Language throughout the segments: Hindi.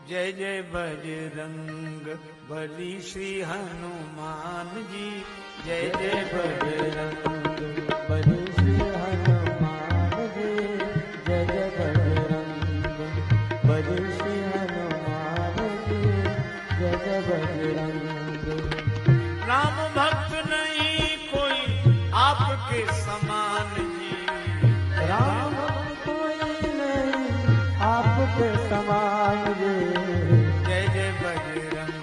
जय जय बजरंग बली श्री हनुमान जी। जय जय बजरंग बली श्री हनुमान जी। जय जय बजरंग बली श्री हनुमान जी। जय जय बजरंग। राम भक्त नहीं कोई आपके समान जी। राम भक्त कोई नहीं आपके समान जी। जय जय बजरंग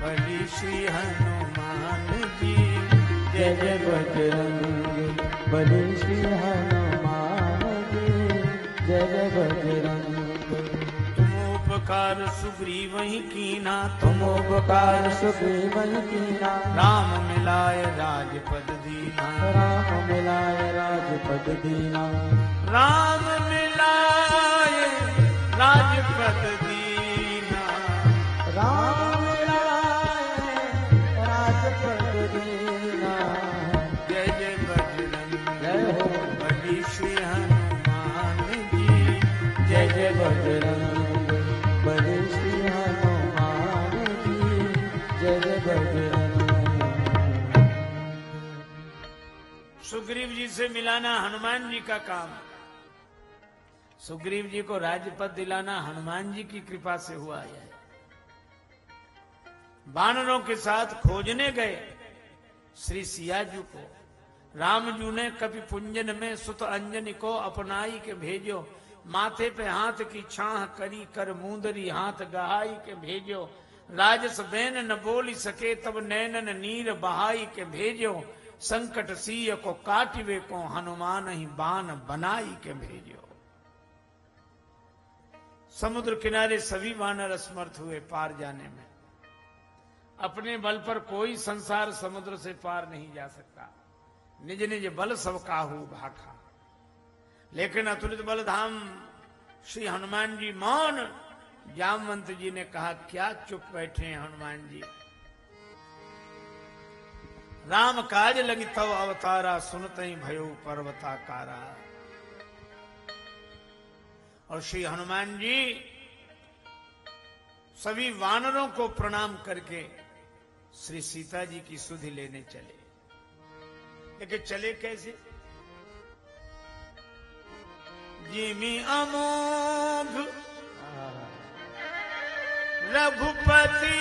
बली श्री हनुमान जी। जय जय बजरंग बली श्री हनुमान जी। जय जय बजरंग। तुम उपकार सुग्रीव ही कीना। तुम उपकार सुग्रीव ही कीना। राम मिलाए राजपद दीना। राम मिलाए राजपद दीना। राम मिलाए राजपद दीना। राम मिलाए राजपद दीना। जय जय बजरंग जय हो बली श्री हनुमान जी। जय जय बजरंग बली श्री हनुमान जी। जय जय बजरंग। सुग्रीव जी से मिलाना हनुमान जी का काम। सुग्रीव जी को राज्यपद दिलाना हनुमान जी की कृपा से हुआ है। वानरों के साथ खोजने गए श्री सिया जी को। राम जी ने कपि पुंजन में सुत अंजनी को अपनाई के भेजो। माथे पे हाथ की छाह करी कर मुंदरी हाथ गहाई के भेजो। राजस बैन न बोली सके तब नैनन नीर बहाई के भेजो। संकट सिय को काटिवे को हनुमान ही बान बनाई के भेजो। समुद्र किनारे सभी वानर असमर्थ हुए पार जाने में। अपने बल पर कोई संसार समुद्र से पार नहीं जा सकता। निज निज बल सब काहू भाखा। लेकिन अतुलित बल धाम श्री हनुमान जी मौन। जामवंत जी ने कहा क्या चुप बैठे हैं हनुमान जी। राम काज लगी तव अवतारा सुनते ही भयो पर्वताकारा। और श्री हनुमान जी सभी वानरों को प्रणाम करके श्री सीता जी की सुधि लेने चले। लेकिन चले कैसे? जिमि अमोघ रघुपति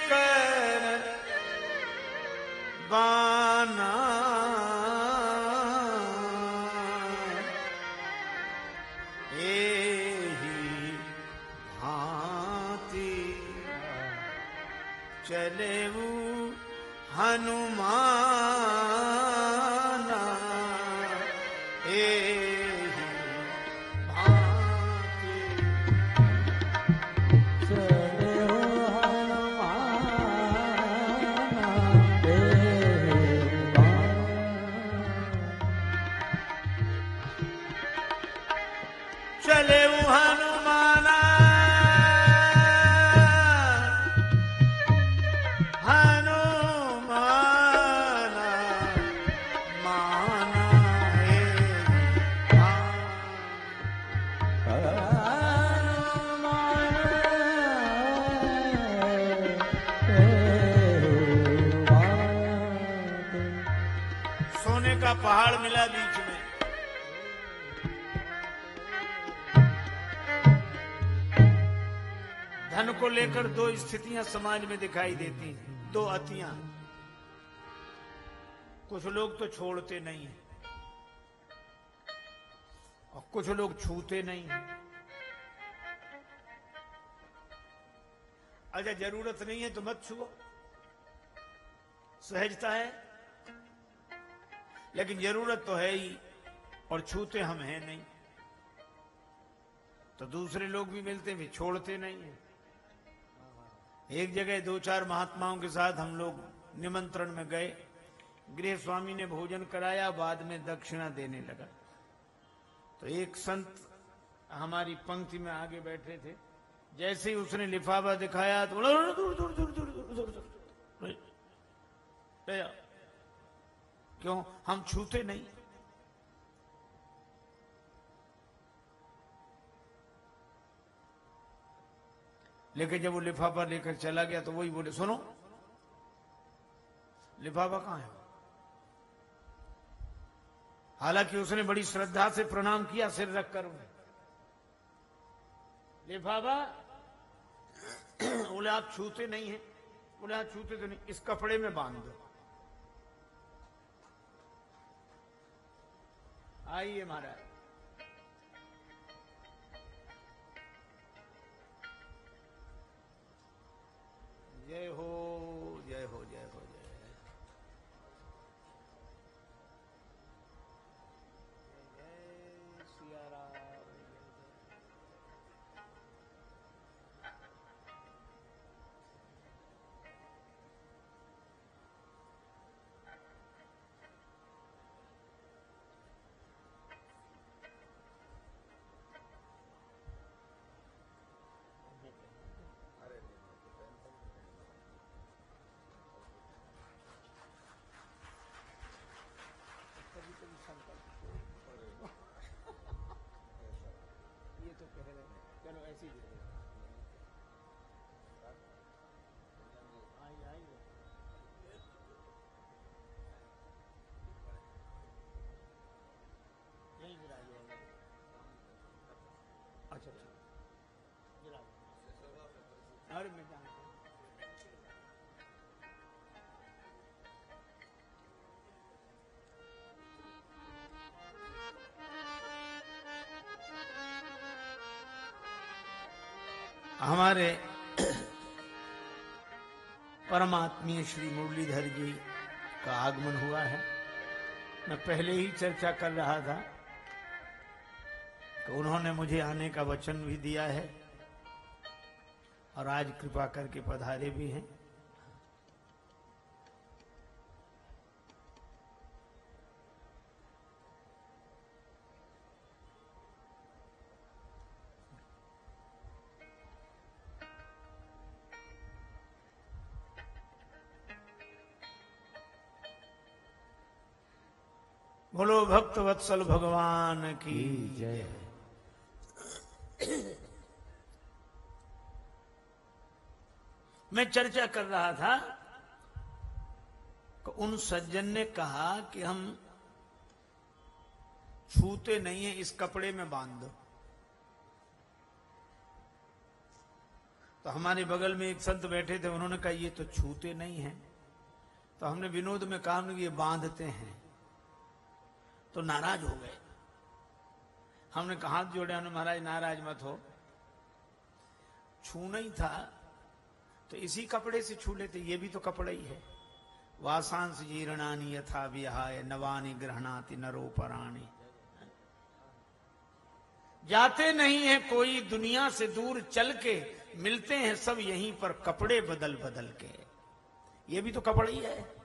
कर बाना। चलेऊ हनुमान एहि भांति। चलेऊ हनुमान एहि भांति। चलेऊ हनुमान पहाड़ मिला बीच में। धन को लेकर दो स्थितियां समाज में दिखाई देती हैं, दो अतियां। कुछ लोग तो छोड़ते नहीं है और कुछ लोग छूते नहीं है। अच्छा जरूरत नहीं है तो मत छुओ, सहजता है। लेकिन जरूरत तो है ही और छूते हम हैं नहीं। तो दूसरे लोग भी मिलते भी छोड़ते नहीं है। एक जगह दो चार महात्माओं के साथ हम लोग निमंत्रण में गए। गृह स्वामी ने भोजन कराया, बाद में दक्षिणा देने लगा। तो एक संत हमारी पंक्ति में आगे बैठे थे। जैसे ही उसने लिफाफा दिखाया तो क्यों? हम छूते नहीं। लेकिन जब वो लिफाफा लेकर चला गया तो वही बोले, सुनो लिफाफा कहां है? हालांकि उसने बड़ी श्रद्धा से प्रणाम किया सिर रखकर उन्हें। लिफाफा बोले आप छूते नहीं हैं? बोले आप छूते तो नहीं, इस कपड़े में बांध दो। आइए महाराज। जय हो जय हो जय हो जय। जय सिया राम। ये तो कह रहे हैं, चलो ऐसे ही दे दो। आइए आइए। यहीं गिरा दिया। अच्छा अच्छा गिरा दो। अरे मैं जानता हूँ। हमारे परमात्मीय श्री मुरलीधर जी का आगमन हुआ है। मैं पहले ही चर्चा कर रहा था कि उन्होंने मुझे आने का वचन भी दिया है और आज कृपा करके पधारे भी हैं। बोलो भक्त वत्सल भगवान की जय। मैं चर्चा कर रहा था कि उन सज्जन ने कहा कि हम छूते नहीं है, इस कपड़े में बांध दो। तो हमारे बगल में एक संत बैठे थे, उन्होंने कहा ये तो छूते नहीं है। तो हमने विनोद में कहा ये बांधते हैं। तो नाराज हो गए। हमने कहा हाथ जोड़े, हमने महाराज नाराज मत हो, छूना ही था तो इसी कपड़े से छू लेते, ये भी तो कपड़ा ही है। वासांस जीर्णानि यथा विहाय नवानि गृह्णाति नरोपराणि। जाते नहीं है कोई दुनिया से दूर चल के, मिलते हैं सब यहीं पर कपड़े बदल बदल के। ये भी तो कपड़ा ही है।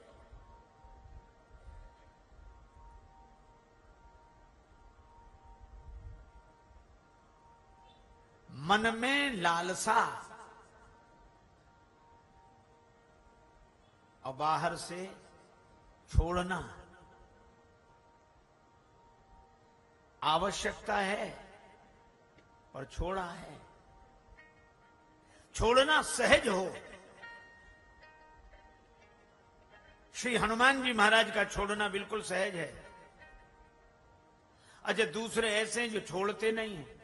मन में लालसा और बाहर से छोड़ना आवश्यकता है और छोड़ा है। छोड़ना सहज हो। श्री हनुमान जी महाराज का छोड़ना बिल्कुल सहज है। अच्छा, दूसरे ऐसे हैं जो छोड़ते नहीं हैं।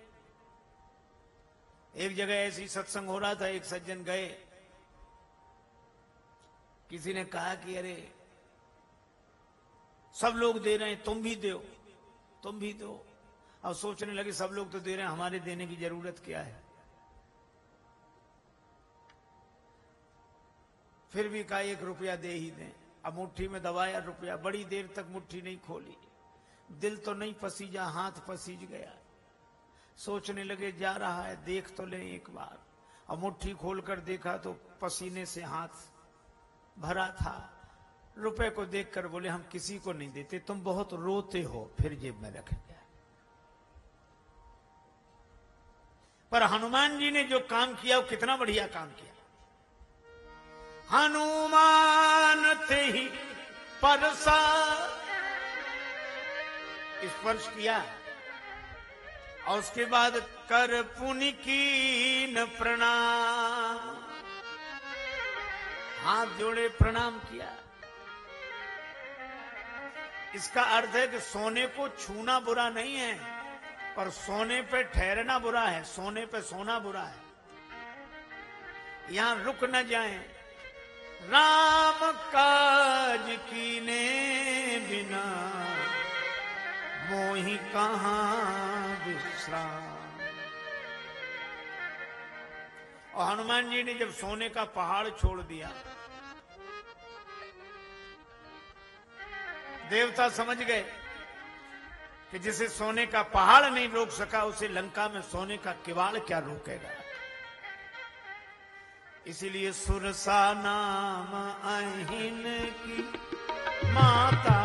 एक जगह ऐसी सत्संग हो रहा था, एक सज्जन गए, किसी ने कहा कि अरे सब लोग दे रहे हैं, तुम भी दो, तुम भी दो। अब सोचने लगे सब लोग तो दे रहे हैं, हमारे देने की जरूरत क्या है। फिर भी कहा 1 रुपया दे ही दें। अब मुट्ठी में दबाया रुपया, बड़ी देर तक मुट्ठी नहीं खोली। दिल तो नहीं पसीजा, हाथ पसीज गया। सोचने लगे जा रहा है, देख तो लें एक बार। अब मुट्ठी खोलकर देखा तो पसीने से हाथ भरा था। रुपए को देखकर बोले हम किसी को नहीं देते, तुम बहुत रोते हो। फिर जेब में रख दिया। पर हनुमान जी ने जो काम किया वो कितना बढ़िया काम किया। हनुमान ते ही परसा स्पर्श किया और उसके बाद कर पुनि कीन प्रणाम, हाथ जोड़े प्रणाम किया। इसका अर्थ है कि सोने को छूना बुरा नहीं है, पर सोने पे ठहरना बुरा है, सोने पे सोना बुरा है। यहां रुक न जाएं। राम काज कीने बिना मोहि कहां विश्राम। और हनुमान जी ने जब सोने का पहाड़ छोड़ दिया, देवता समझ गए कि जिसे सोने का पहाड़ नहीं रोक सका, उसे लंका में सोने का किवाड़ क्या रोकेगा। इसीलिए सुरसा नाम अहिन की माता,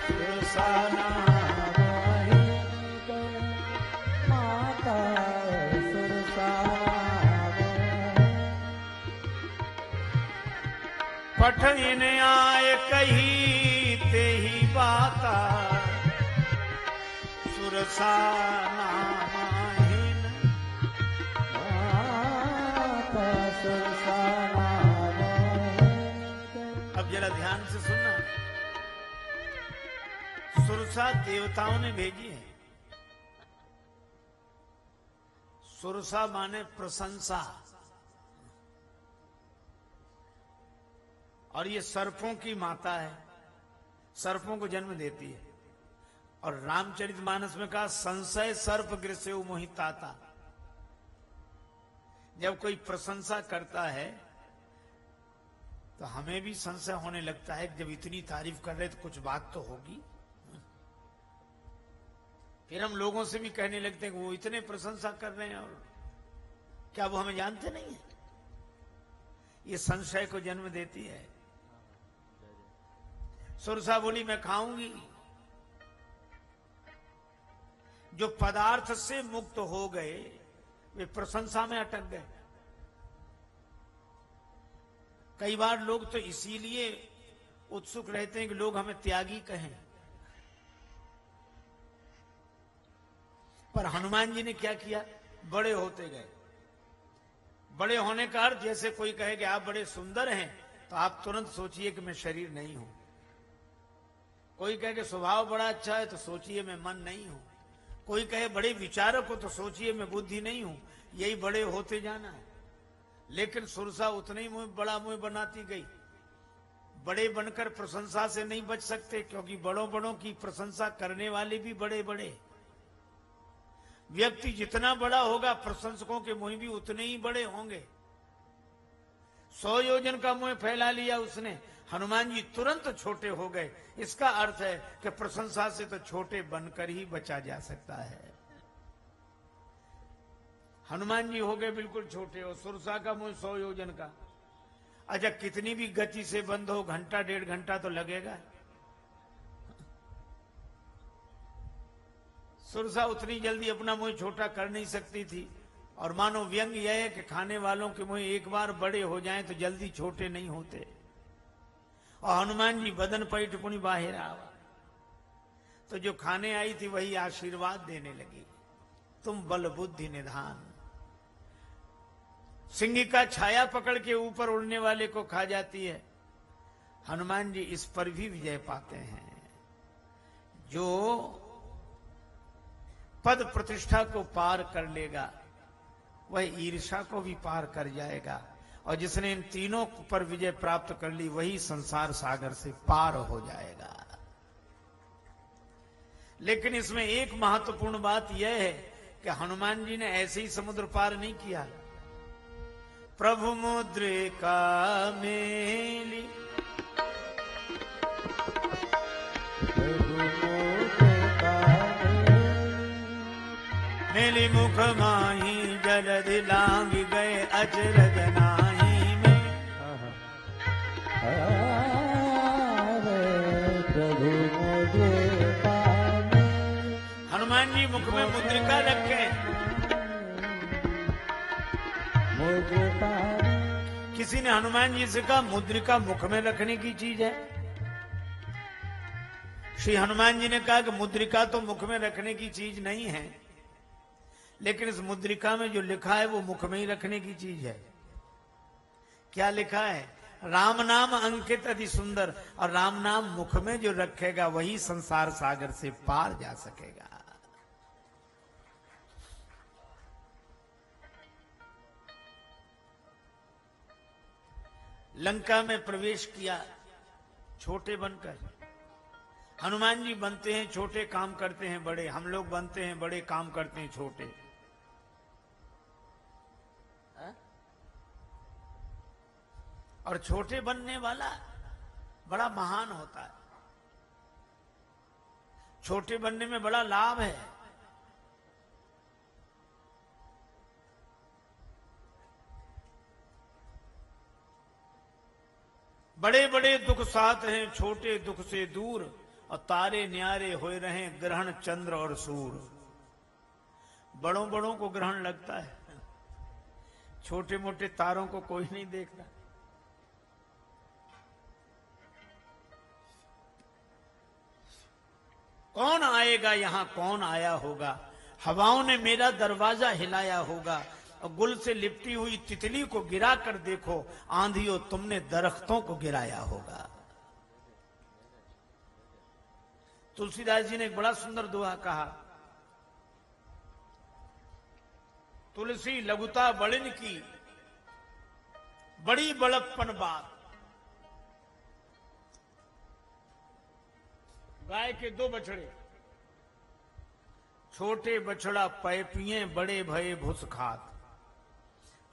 सुरसा नाम अहिन की माता, सुरसा पठिन आय कही ते ही बाता, सुरसा नाम अहिन माता, सुरसा नाम अहिन। अब जरा ध्यान से सुनना। सुरसा देवताओं ने भेजी है। सुरसा माने प्रशंसा, और ये सर्पों की माता है, सर्पों को जन्म देती है। और रामचरितमानस में कहा संशय सर्प गृसेउ मोहिताता। जब कोई प्रशंसा करता है तो हमें भी संशय होने लगता है, जब इतनी तारीफ कर रहे तो कुछ बात तो होगी। फिर हम लोगों से भी कहने लगते हैं कि वो इतने प्रशंसा कर रहे हैं, और क्या वो हमें जानते नहीं है। ये संशय को जन्म देती है। सुरसा बोली मैं खाऊंगी। जो पदार्थ से मुक्त हो गए वे प्रशंसा में अटक गए। कई बार लोग तो इसीलिए उत्सुक रहते हैं कि लोग हमें त्यागी कहें, पर हनुमान जी ने क्या किया, बड़े होते गए। बड़े होने का अर्थ, जैसे कोई कहे कि आप बड़े सुंदर हैं तो आप तुरंत सोचिए कि मैं शरीर नहीं हूं। कोई कहे कि स्वभाव बड़ा अच्छा है तो सोचिए मैं मन नहीं हूं। कोई कहे बड़े विचारक हो तो सोचिए मैं बुद्धि नहीं हूं। यही बड़े होते जाना है। लेकिन सुरसा उतना ही बड़ा मुंह बनाती गई। बड़े बनकर प्रशंसा से नहीं बच सकते, क्योंकि बड़ों बड़ों की प्रशंसा करने वाले भी बड़े बड़े। व्यक्ति जितना बड़ा होगा, प्रशंसकों के मुंह भी उतने ही बड़े होंगे। 100 योजन का मुंह फैला लिया उसने, हनुमान जी तुरंत छोटे हो गए। इसका अर्थ है कि प्रशंसा से तो छोटे बनकर ही बचा जा सकता है। हनुमान जी हो गए बिल्कुल छोटे, और सुरसा का मुंह 100 योजन का। अच्छा, कितनी भी गति से बंद हो, घंटा 1.5 घंटा तो लगेगा। सुरसा उतनी जल्दी अपना मुंह छोटा कर नहीं सकती थी। और मानो व्यंग यह है कि खाने वालों के मुंह एक बार बड़े हो जाएं तो जल्दी छोटे नहीं होते। और हनुमान जी बदन पैठ पुनि बाहर आवा, तो जो खाने आई थी वही आशीर्वाद देने लगी, तुम बल बुद्धि निधान। सिंह का छाया पकड़ के ऊपर उड़ने वाले को खा जाती है, हनुमान जी इस पर भी विजय पाते हैं। जो पद प्रतिष्ठा को पार कर लेगा वह ईर्ष्या को भी पार कर जाएगा, और जिसने इन तीनों पर विजय प्राप्त कर ली वही संसार सागर से पार हो जाएगा। लेकिन इसमें एक महत्वपूर्ण बात यह है कि हनुमान जी ने ऐसे ही समुद्र पार नहीं किया। प्रभु मुद्रिका मेली, मेली मुख माही जलद लांग गए अचरज नाही में। प्रभु मुद्रिका, हनुमान जी मुख में मुद्रिका रखे। किसी ने हनुमान जी से कहा मुद्रिका मुख में रखने की चीज है। श्री हनुमान जी ने कहा कि मुद्रिका तो मुख में रखने की चीज नहीं है, लेकिन इस मुद्रिका में जो लिखा है वो मुख में ही रखने की चीज है। क्या लिखा है? राम नाम अंकित अति सुंदर। और राम नाम मुख में जो रखेगा वही संसार सागर से पार जा सकेगा। लंका में प्रवेश किया छोटे बनकर। हनुमान जी बनते हैं छोटे, काम करते हैं बड़े। हम लोग बनते हैं बड़े, काम करते हैं छोटे। और छोटे बनने वाला बड़ा महान होता है। छोटे बनने में बड़ा लाभ है। बड़े बड़े दुख साथ हैं, छोटे दुख से दूर। और तारे न्यारे होए रहे ग्रहण चंद्र और सूर। बड़ों बड़ों को ग्रहण लगता है, छोटे मोटे तारों को कोई नहीं देखता। कौन आएगा यहां, कौन आया होगा। हवाओं ने मेरा दरवाजा हिलाया होगा। और गुल से लिपटी हुई तितली को गिरा कर देखो, आंधियों तुमने दरख्तों को गिराया होगा। तुलसीदास जी ने एक बड़ा सुंदर दोहा कहा, तुलसी लघुता बड़िन की बड़ी बड़प्पन बात। गाय के 2 बछड़े, छोटे बछड़ा पै पिए, बड़े भये भुस खात।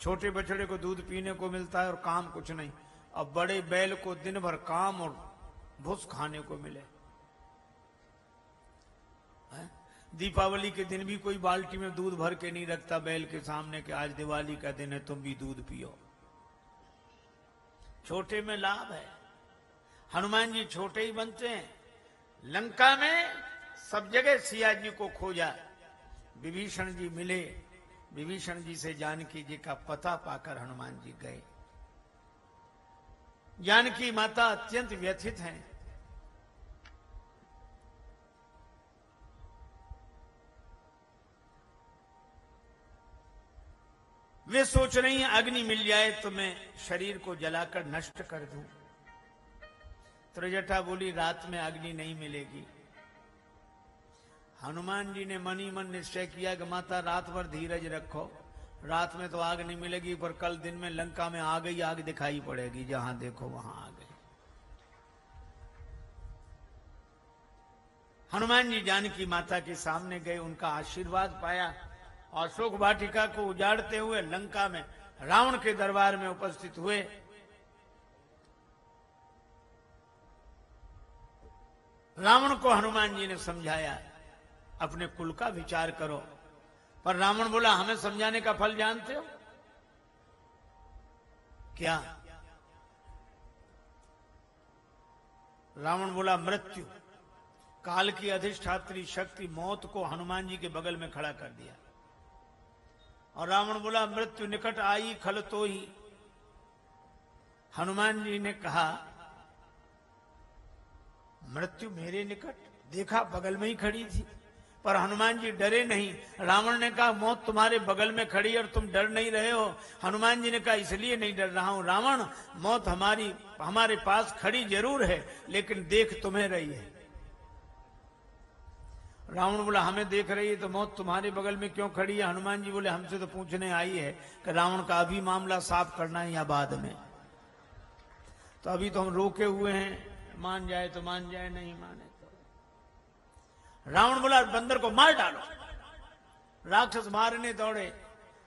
छोटे बछड़े को दूध पीने को मिलता है और काम कुछ नहीं। अब बड़े बैल को दिन भर काम और भुस खाने को मिले। दीपावली के दिन भी कोई बाल्टी में दूध भर के नहीं रखता बैल के सामने कि आज दिवाली का दिन है, तुम भी दूध पियो। छोटे में लाभ है। हनुमान जी छोटे ही बनते हैं। लंका में सब जगह सिया जी को खोजा। विभीषण जी मिले। विभीषण जी से जानकी जी का पता पाकर हनुमान जी गए। जानकी माता अत्यंत व्यथित हैं। वे सोच रही हैं अग्नि मिल जाए तो मैं शरीर को जलाकर नष्ट कर दूं। त्रिजटा बोली रात में अग्नि नहीं मिलेगी। हनुमान जी ने मन ही मन निश्चय किया कि माता रात भर धीरज रखो, रात में तो आग नहीं मिलेगी, पर कल दिन में लंका में आ गई आग दिखाई पड़ेगी, जहां देखो वहां आ गई। हनुमान जी जानकी माता के सामने गए, उनका आशीर्वाद पाया और अशोक वाटिका को उजाड़ते हुए लंका में रावण के दरबार में उपस्थित हुए। रावण को हनुमान जी ने समझाया, अपने कुल का विचार करो। पर रावण बोला, हमें समझाने का फल जानते हो क्या? रावण बोला, मृत्यु। काल की अधिष्ठात्री शक्ति मौत को हनुमान जी के बगल में खड़ा कर दिया। और रावण बोला, मृत्यु निकट आई खल तो ही। हनुमान जी ने कहा, मृत्यु मेरे निकट? देखा बगल में ही खड़ी थी। पर हनुमान जी डरे नहीं। रावण ने कहा, मौत तुम्हारे बगल में खड़ी और तुम डर नहीं रहे हो। हनुमान जी ने कहा, इसलिए नहीं डर रहा हूं रावण, मौत हमारे पास खड़ी जरूर है, लेकिन देख तुम्हें रही है। रावण बोला, हमें देख रही है तो मौत तुम्हारे बगल में क्यों खड़ी है? हनुमान जी बोले, हमसे तो पूछने आई है कि रावण का अभी मामला साफ करना है या बाद में। तो अभी तो हम रोके हुए हैं, मान जाए तो मान जाए, नहीं माने तो। रावण बोला, बंदर को मार डालो। राक्षस मारने दौड़े।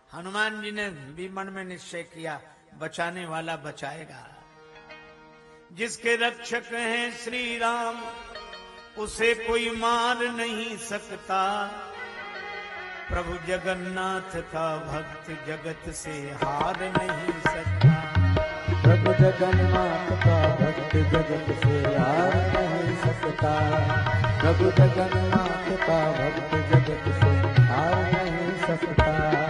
हनुमान जी ने भी मन में निश्चय किया, बचाने वाला बचाएगा। जिसके रक्षक हैं श्री राम, उसे कोई मार नहीं सकता। प्रभु जगन्नाथ का भक्त जगत से हार नहीं सकता। प्रभु जगन्नाथ का भक्त जगत से हार नहीं सकता। प्रभु जगन्नाथ का भक्त जगत से हार नहीं सकता।